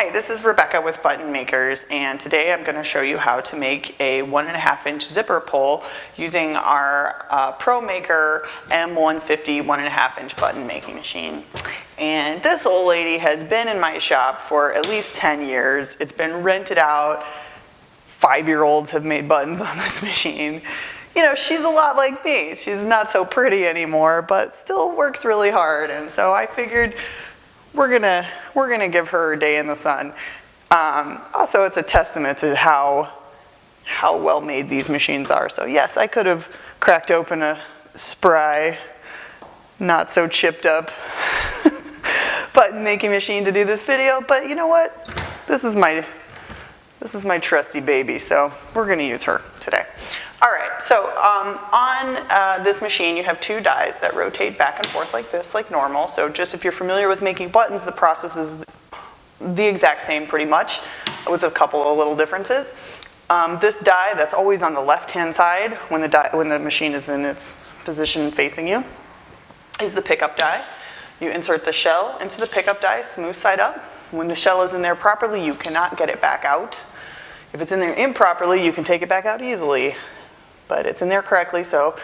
Hi, this is Rebecca with Button Makers, and today I'm going to show you how to make a 1.5-inch zipper pull using our ProMaker M150 1.5-inch button making machine. And this old lady has been in my shop for at least 10 years. It's been rented out. 5-year-olds have made buttons on this machine. You know, she's a lot like me. She's not so pretty anymore, but still works really hard. And so I figured we're gonna give her a day in the sun. Also, it's a testament to how well made these machines are. So yes, I could have cracked open a spry, not so chipped up button making machine to do this video, but you know what? This is my trusty baby, so we're gonna use her today. All right, so on this machine you have 2 dies that rotate back and forth like this, like normal. So just if you're familiar with making buttons, the process is the exact same pretty much, with a couple of little differences. This die that's always on the left-hand side when the machine is in its position facing you is the pickup die. You insert the shell into the pickup die, smooth side up. When the shell is in there properly, you cannot get it back out. If it's in there improperly, you can take it back out easily. But it's in there correctly, so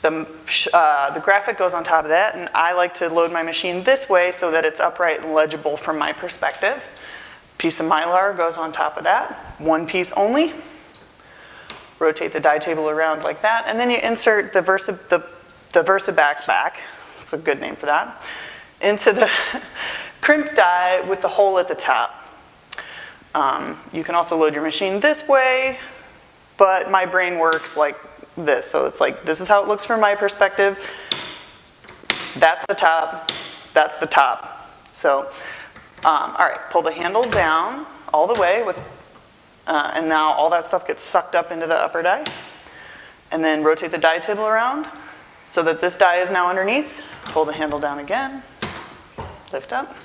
the graphic goes on top of that, and I like to load my machine this way so that it's upright and legible from my perspective. Piece of Mylar goes on top of that, 1 piece only. Rotate the die table around like that, and then you insert the VersaBack back, that's a good name for that, into the crimp die with the hole at the top. You can also load your machine this way, but my brain works like this. So it's like, this is how it looks from my perspective. That's the top, that's the top. So, all right, pull the handle down all the way and now all that stuff gets sucked up into the upper die. And then rotate the die table around so that this die is now underneath. Pull the handle down again, lift up.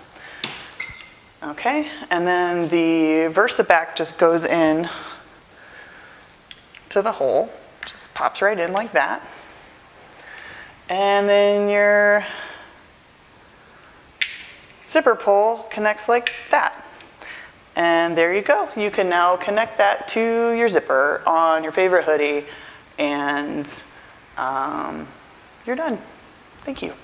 Okay, and then the VersaBack just goes in to the hole, just pops right in like that. And then your zipper pull connects like that. And there you go. You can now connect that to your zipper on your favorite hoodie, and you're done. Thank you.